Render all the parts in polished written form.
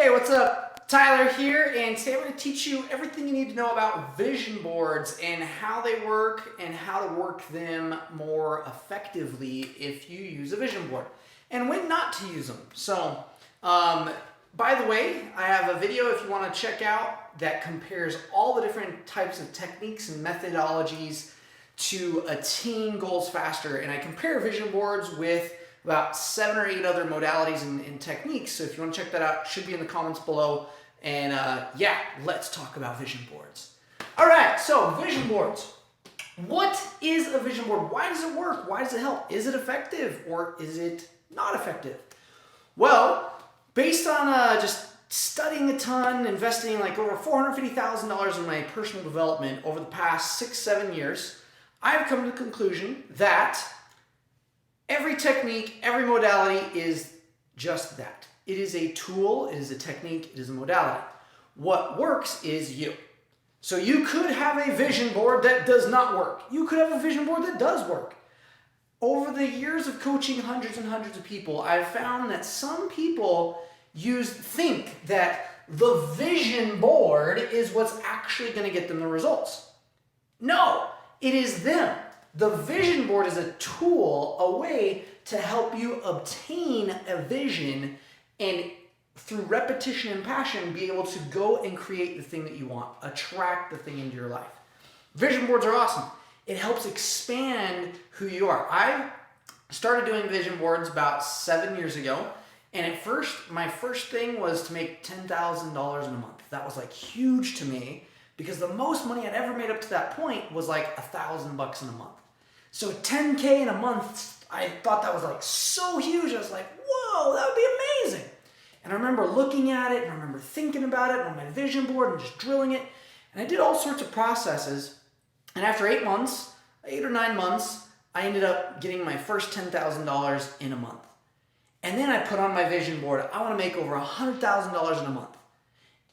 Hey, what's up? Tyler here, and today I'm going to teach you everything you need to know about vision boards and how they work and how to work them more effectively if you use a vision board and when not to use them. So, by the way, I have a video if you want to check out that compares all the different types of techniques and methodologies to attain goals faster, and I compare vision boards with about 7 or 8 other modalities and techniques. So if you want to check that out, it should be in the comments below. And yeah, let's talk about vision boards. All right, so vision boards. What is a vision board? Why does it work? Why does it help? Is it effective or is it not effective? Well, based on just studying a ton, investing like over $450,000 in my personal development over the past 6-7 years, I've come to the conclusion that every technique, every modality is just that. It is a tool, it is a technique, it is a modality. What works is you. So you could have a vision board that does not work. You could have a vision board that does work. Over the years of coaching hundreds and hundreds of people, I've found that some people think that the vision board is what's actually going to get them the results. No, it is them. The vision board is a tool, a way to help you obtain a vision and through repetition and passion be able to go and create the thing that you want, attract the thing into your life. Vision boards are awesome. It helps expand who you are. I started doing vision boards about 7 years ago, and at first, my first thing was to make $10,000 in a month. That was like huge to me because the most money I'd ever made up to that point was like $1,000 in a month. So 10K in a month, I thought that was like so huge. I was like, whoa, that would be amazing. And I remember looking at it and I remember thinking about it on my vision board and just drilling it. And I did all sorts of processes. And after 8 months, 8 or 9 months, I ended up getting my first $10,000 in a month. And then I put on my vision board, I want to make over $100,000 in a month.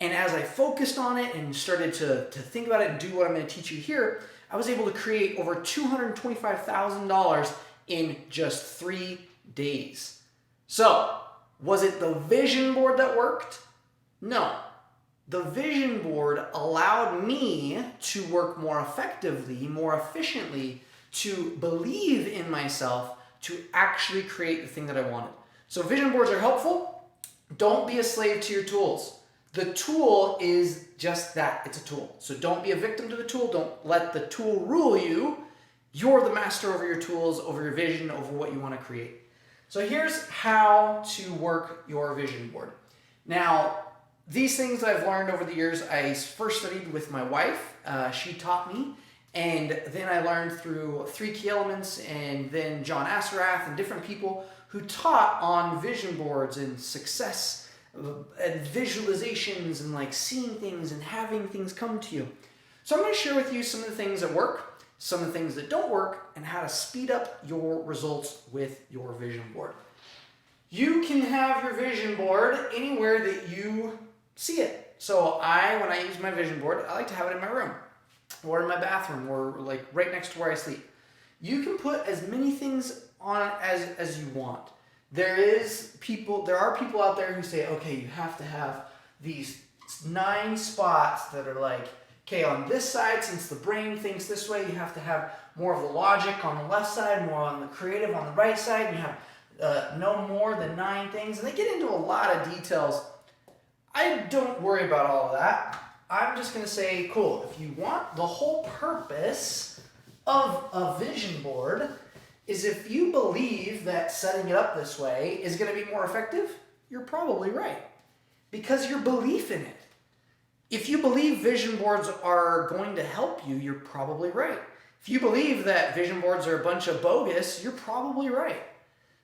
And as I focused on it and started to think about it and do what I'm going to teach you here, I was able to create over $225,000 in just 3 days. So, was it the vision board that worked? No. The vision board allowed me to work more effectively, more efficiently, to believe in myself, to actually create the thing that I wanted. So vision boards are helpful. Don't be a slave to your tools. The tool is just that. It's a tool. So don't be a victim to the tool. Don't let the tool rule you. You're the master over your tools, over your vision, over what you want to create. So here's how to work your vision board. Now, these things that I've learned over the years, I first studied with my wife. She taught me. And then I learned through 3 Key Elements and then John Assaraf and different people who taught on vision boards and success and visualizations and like seeing things and having things come to you. So I'm going to share with you some of the things that work, some of the things that don't work, and how to speed up your results with your vision board. You can have your vision board anywhere that you see it. So when I use my vision board, I like to have it in my room or in my bathroom or like right next to where I sleep. You can put as many things on it as you want. There are people out there who say, okay, you have to have these 9 spots that are like, okay, on this side, since the brain thinks this way, you have to have more of the logic on the left side, more on the creative on the right side, and you have no more than 9 things. And they get into a lot of details. I don't worry about all of that. I'm just going to say, cool, if you want, the whole purpose of a vision board is if you believe that setting it up this way is going to be more effective, you're probably right. Because your belief in it. If you believe vision boards are going to help you, you're probably right. If you believe that vision boards are a bunch of bogus, you're probably right.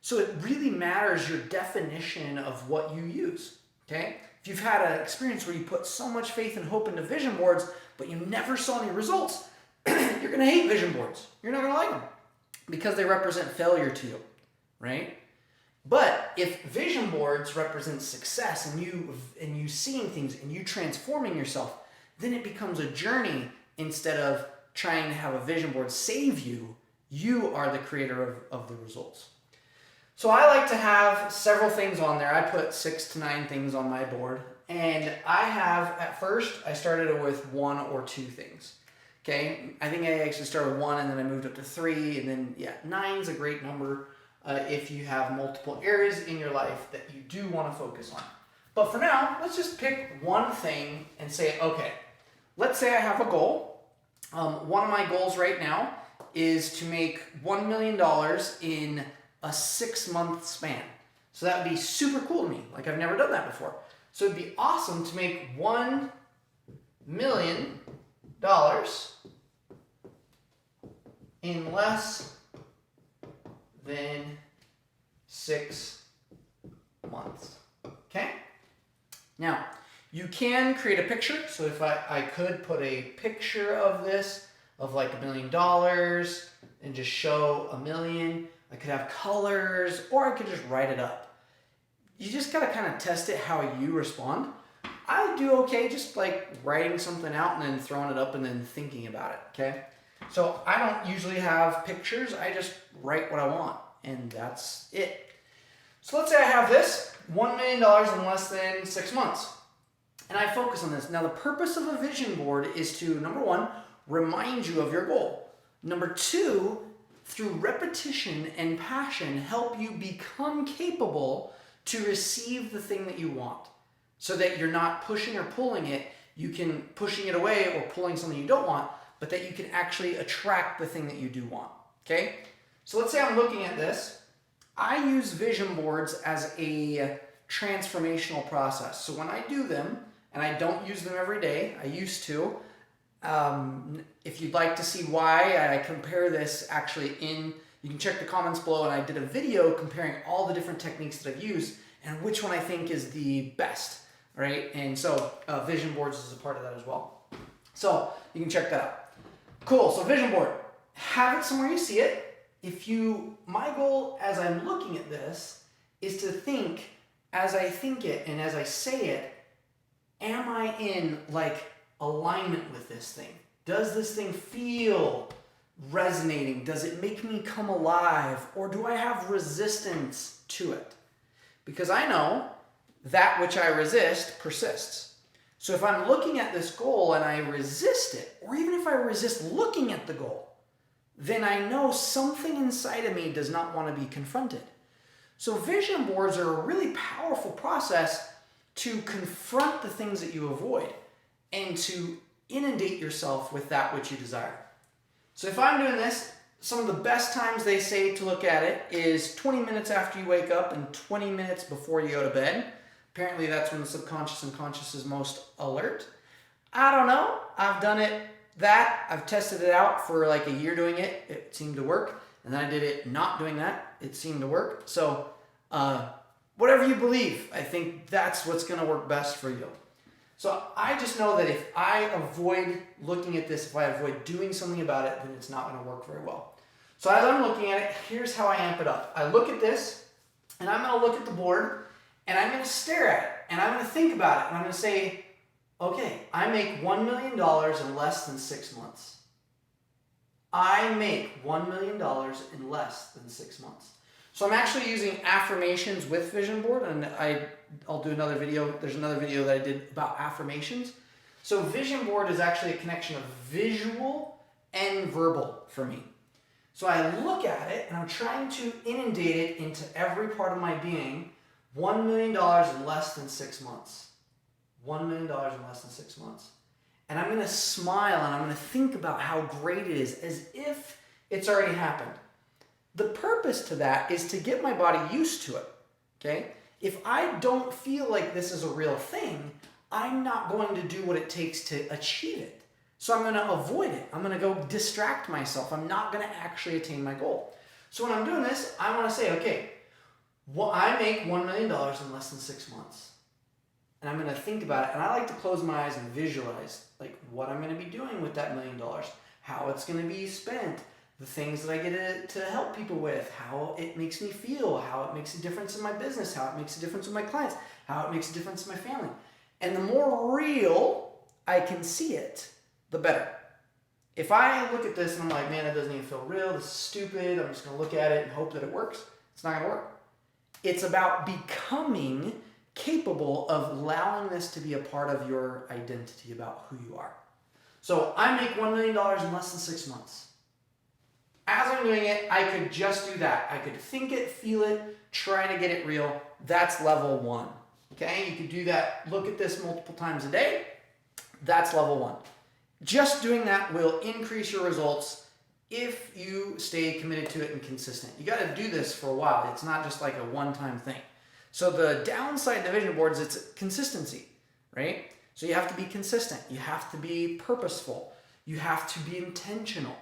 So it really matters your definition of what you use, okay? If you've had an experience where you put so much faith and hope into vision boards, but you never saw any results, you're going to hate vision boards. You're not going to like them because they represent failure to you, right? But if vision boards represent success and you seeing things and you transforming yourself, then it becomes a journey instead of trying to have a vision board save you. You are the creator of the results. So I like to have several things on there. I put 6 to 9 things on my board. And I have, at first, I started with 1 or 2 things. Okay, I think I actually started with 1 and then I moved up to 3. And then, yeah, 9's a great number if you have multiple areas in your life that you do want to focus on. But for now, let's just pick one thing and say, okay, let's say I have a goal. One of my goals right now is to make $1 million in a 6-month span. So that would be super cool to me. Like, I've never done that before. So it'd be awesome to make $1 million in less than 6 months. Okay? Now, you can create a picture. So if I could put a picture of this, of like $1 million, and just show 1 million. I could have colors, or I could just write it up. You just gotta kind of test it how you respond. I do okay just like writing something out and then throwing it up and then thinking about it, okay? So I don't usually have pictures, I just write what I want, and that's it. So let's say I have this, $1 million in less than 6 months. And I focus on this. Now the purpose of a vision board is to, number 1, remind you of your goal. Number 2, through repetition and passion, help you become capable to receive the thing that you want. So that you're not pushing or pulling it, you can pushing it away or pulling something you don't want, but that you can actually attract the thing that you do want, okay? So let's say I'm looking at this. I use vision boards as a transformational process. So when I do them, and I don't use them every day, I used to, if you'd like to see why, I compare this actually you can check the comments below, and I did a video comparing all the different techniques that I've used and which one I think is the best, right? And so vision boards is a part of that as well. So you can check that out. Cool, so vision board, have it somewhere you see it. My goal as I'm looking at this is to think, as I think it and as I say it, am I in like alignment with this thing? Does this thing feel resonating? Does it make me come alive? Or do I have resistance to it? Because I know that which I resist persists. So if I'm looking at this goal and I resist it, or even if I resist looking at the goal, then I know something inside of me does not want to be confronted. So vision boards are a really powerful process to confront the things that you avoid and to inundate yourself with that which you desire. So if I'm doing this, some of the best times they say to look at it is 20 minutes after you wake up and 20 minutes before you go to bed. Apparently that's when the subconscious and conscious is most alert. I don't know. I've done it I've tested it out for like a year doing it. It seemed to work. And then I did it not doing that. It seemed to work. So whatever you believe, I think that's what's going to work best for you. So I just know that if I avoid looking at this, if I avoid doing something about it, then it's not going to work very well. So as I'm looking at it, here's how I amp it up. I look at this, and I'm going to look at the board, and I'm going to stare at it, and I'm going to think about it, and I'm going to say, okay, I make $1 million in less than 6 months. I make $1 million in less than 6 months. So I'm actually using affirmations with Vision Board, and I'll do another video. There's another video that I did about affirmations. So Vision Board is actually a connection of visual and verbal for me. So I look at it, and I'm trying to inundate it into every part of my being. $1 million in less than 6 months. $1 million in less than 6 months. And I'm going to smile, and I'm going to think about how great it is, as if it's already happened. The purpose to that is to get my body used to it, okay? If I don't feel like this is a real thing, I'm not going to do what it takes to achieve it. So I'm going to avoid it. I'm going to go distract myself. I'm not going to actually attain my goal. So when I'm doing this, I want to say, okay, I make $1 million in less than 6 months. And I'm going to think about it. And I like to close my eyes and visualize like what I'm going to be doing with that $1 million, how it's going to be spent, the things that I get to help people with, how it makes me feel, how it makes a difference in my business, how it makes a difference with my clients, how it makes a difference in my family. And the more real I can see it, the better. If I look at this and I'm like, man, that doesn't even feel real, this is stupid, I'm just going to look at it and hope that it works, it's not going to work. It's about becoming capable of allowing this to be a part of your identity about who you are. So I make $1 million in less than 6 months. As I'm doing it, I could just do that. I could think it, feel it, try to get it real. That's level 1. Okay, you could do that. Look at this multiple times a day. That's level 1. Just doing that will increase your results if you stay committed to it and consistent. You got to do this for a while. It's not just like a one-time thing. So the downside to vision boards, it's consistency, right? So you have to be consistent. You have to be purposeful. You have to be intentional.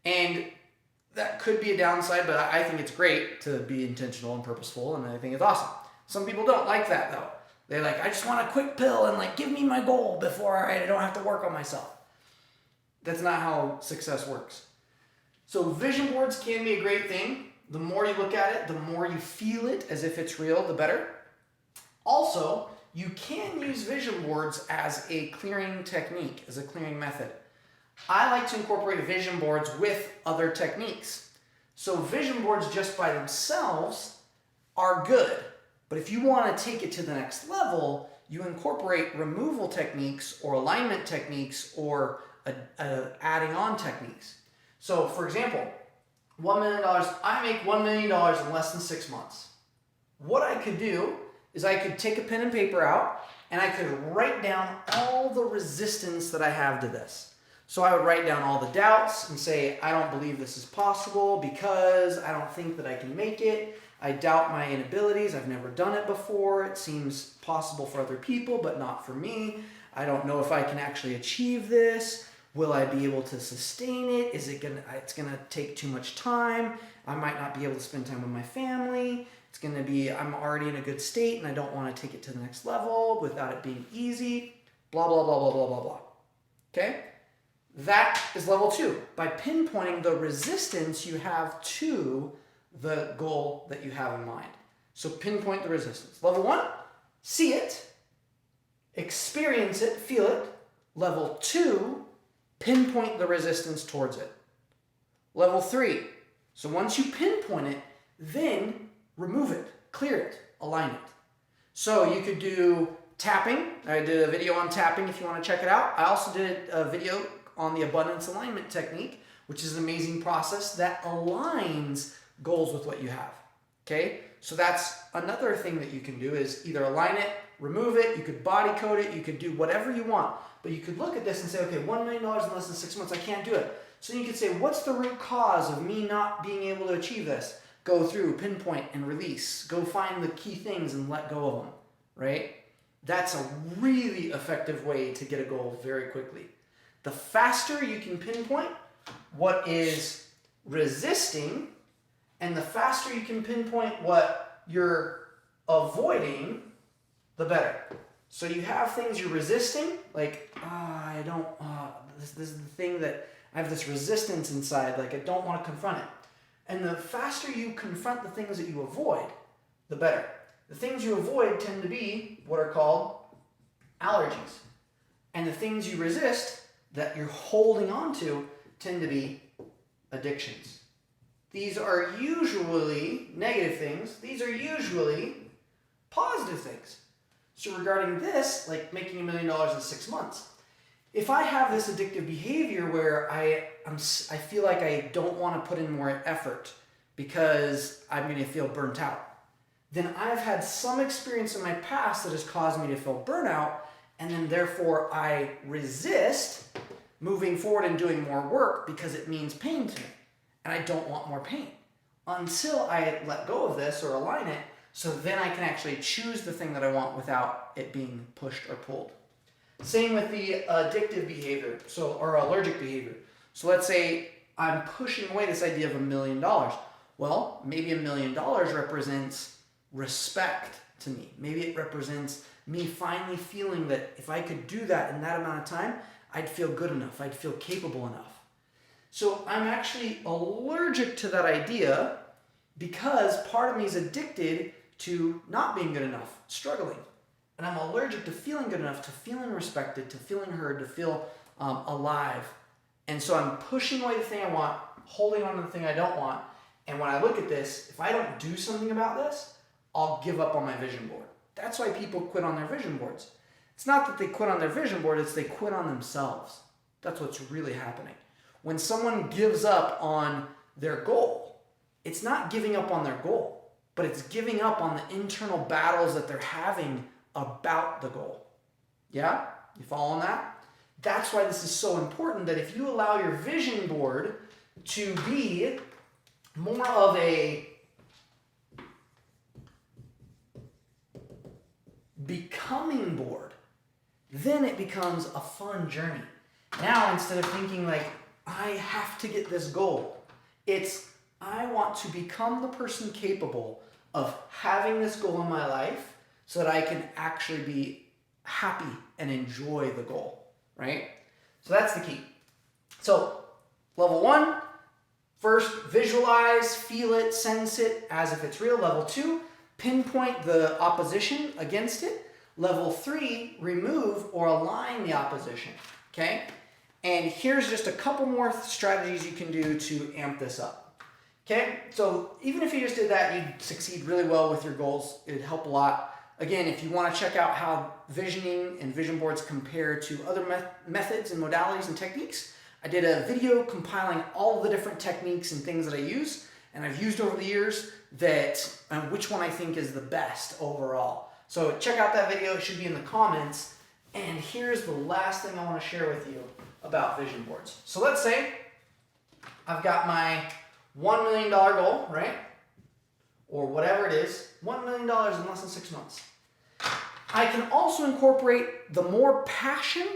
And that could be a downside, but I think it's great to be intentional and purposeful, and I think it's awesome. Some people don't like that though. They're like, I just want a quick pill and like give me my goal before I don't have to work on myself. That's not how success works. So vision boards can be a great thing. The more you look at it, the more you feel it as if it's real, the better. Also, you can use vision boards as a clearing technique, as a clearing method. I like to incorporate vision boards with other techniques. So vision boards just by themselves are good. But if you want to take it to the next level, you incorporate removal techniques or alignment techniques or adding on techniques. So for example, $1 million, I make $1 million in less than 6 months. What I could do is I could take a pen and paper out and I could write down all the resistance that I have to this. So I would write down all the doubts and say, I don't believe this is possible because I don't think that I can make it. I doubt my inabilities. I've never done it before. It seems possible for other people, but not for me. I don't know if I can actually achieve this. Will I be able to sustain it? It's gonna take too much time. I might not be able to spend time with my family. I'm already in a good state and I don't want to take it to the next level without it being easy. Blah, blah, blah, blah, blah, blah, blah. Okay? That is level 2. By pinpointing the resistance you have to the goal that you have in mind. So pinpoint the resistance. Level 1, see it, experience it, feel it. Level 2, pinpoint the resistance towards it. Level 3, so once you pinpoint it, then remove it, clear it, align it. So you could do tapping. I did a video on tapping if you want to check it out. I also did a video on the abundance alignment technique, which is an amazing process that aligns goals with what you have. Okay? So that's another thing that you can do is either align it, remove it, you could body code it, you could do whatever you want. But you could look at this and say, okay, $1 million in less than 6 months, I can't do it. So you could say, what's the root cause of me not being able to achieve this? Go through, pinpoint, and release. Go find the key things and let go of them, right? That's a really effective way to get a goal very quickly. The faster you can pinpoint what is resisting, and the faster you can pinpoint what you're avoiding, the better. So you have things you're resisting, like, this is the thing that I have this resistance inside, like I don't want to confront it. And the faster you confront the things that you avoid, the better. The things you avoid tend to be what are called allergies. And the things you resist that you're holding on to tend to be addictions. These are usually negative things. These are usually positive things. So regarding this, like making $1 million in 6 months, if I have this addictive behavior where I feel like I don't want to put in more effort because I'm going to feel burnt out, then I've had some experience in my past that has caused me to feel burnout, and then therefore I resist moving forward and doing more work because it means pain to me, and I don't want more pain until I let go of this or align it, so then I can actually choose the thing that I want without it being pushed or pulled. Same with the addictive behavior, or allergic behavior. So let's say I'm pushing away this idea of $1 million. Well, maybe $1 million represents respect to me. Maybe it represents me finally feeling that if I could do that in that amount of time, I'd feel good enough. I'd feel capable enough. So I'm actually allergic to that idea because part of me is addicted to not being good enough, struggling. And I'm allergic to feeling good enough, to feeling respected, to feeling heard, to feel alive. And so I'm pushing away the thing I want, holding on to the thing I don't want. And when I look at this, if I don't do something about this, I'll give up on my vision board. That's why people quit on their vision boards. It's not that they quit on their vision board, it's they quit on themselves. That's what's really happening. When someone gives up on their goal, it's not giving up on their goal, but it's giving up on the internal battles that they're having about the goal. Yeah? You following that? That's why this is so important, that if you allow your vision board to be more of a becoming board, then it becomes a fun journey. Now, instead of thinking like, I have to get this goal, it's, I want to become the person capable of having this goal in my life so that I can actually be happy and enjoy the goal, right? So that's the key. So level 1, first visualize, feel it, sense it as if it's real. Level 2, pinpoint the opposition against it. Level 3, remove or align the opposition, okay? And here's just a couple more strategies you can do to amp this up, okay? So even if you just did that, you'd succeed really well with your goals. It'd help a lot. Again, if you want to check out how visioning and vision boards compare to other methods and modalities and techniques, I did a video compiling all the different techniques and things that I use, and I've used over the years, that which one I think is the best overall. So check out that video, it should be in the comments. And here's the last thing I want to share with you about vision boards. So let's say I've got my $1 million goal, right? Or whatever it is, $1 million in less than 6 months. I can also incorporate the more passion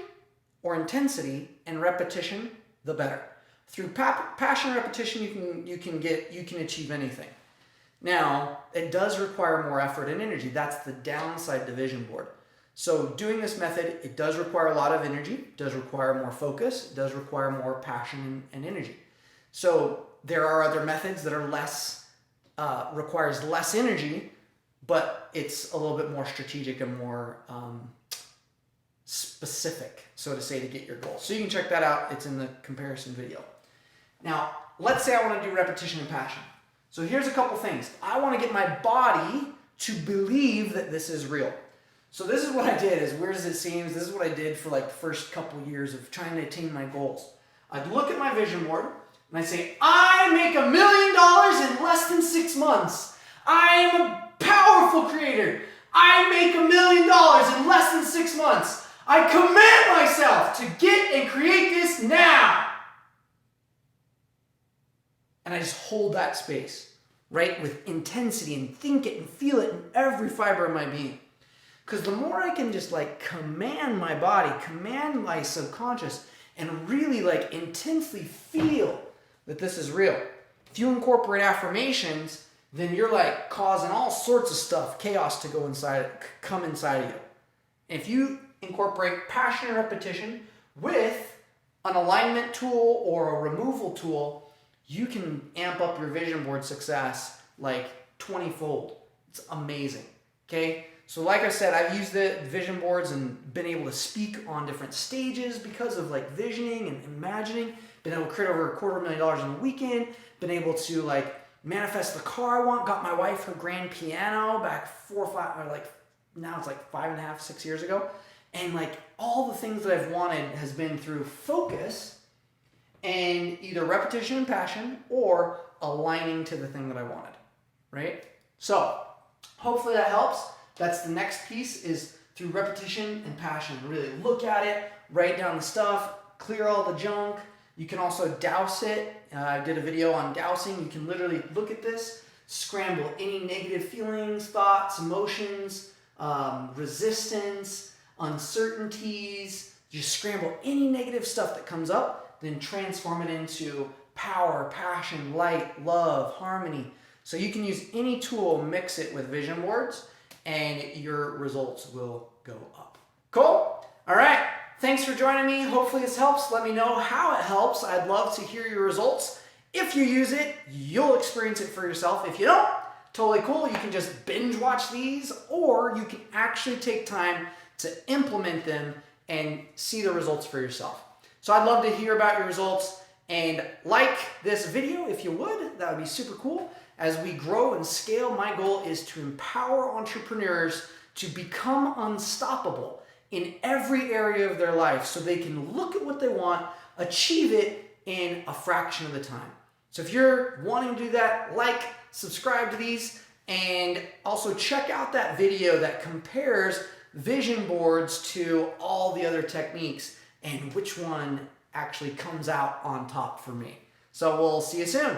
or intensity and repetition, the better. Through passion and repetition, you can achieve anything. Now, it does require more effort and energy. That's the downside to vision board. So doing this method, it does require a lot of energy, it does require more focus, it does require more passion and energy. So there are other methods that are requires less energy, but it's a little bit more strategic and more specific, so to say, to get your goal. So you can check that out. It's in the comparison video. Now, let's say I want to do repetition and passion. So here's a couple things. I want to get my body to believe that this is real. So this is what I did, as weird as it seems, this is what I did for like the first couple years of trying to attain my goals. I'd look at my vision board and I'd say, I make $1 million in less than 6 months. I am a powerful creator. I make $1 million in less than 6 months. I command myself to get and create this now. And I just hold that space, right, with intensity and think it and feel it in every fiber of my being. Because the more I can just like command my body, command my subconscious, and really like intensely feel that this is real. If you incorporate affirmations, then you're like causing all sorts of stuff, chaos to come inside of you. If you incorporate passion and repetition with an alignment tool or a removal tool, you can amp up your vision board success like 20-fold. It's amazing, okay? So like I said, I've used the vision boards and been able to speak on different stages because of like visioning and imagining, been able to create over $250,000 in a weekend, been able to like manifest the car I want, got my wife her grand piano back 4 or 5, or like now it's like 5.5, 6 years ago. And like all the things that I've wanted has been through focus and either repetition and passion or aligning to the thing that I wanted, right? So hopefully that helps. That's the next piece, is through repetition and passion. Really look at it, write down the stuff, clear all the junk. You can also douse it. I did a video on dousing. You can literally look at this, scramble any negative feelings, thoughts, emotions, resistance, uncertainties. Just scramble any negative stuff that comes up, then transform it into power, passion, light, love, harmony. So you can use any tool, mix it with vision boards, and your results will go up. Cool? All right. Thanks for joining me. Hopefully this helps. Let me know how it helps. I'd love to hear your results. If you use it, you'll experience it for yourself. If you don't, totally cool. You can just binge watch these, or you can actually take time to implement them and see the results for yourself. So I'd love to hear about your results, and like this video if you would. That would be super cool. As we grow and scale, my goal is to empower entrepreneurs to become unstoppable in every area of their life so they can look at what they want, achieve it in a fraction of the time. So if you're wanting to do that, like, subscribe to these, and also check out that video that compares vision boards to all the other techniques and which one actually comes out on top for me. So we'll see you soon.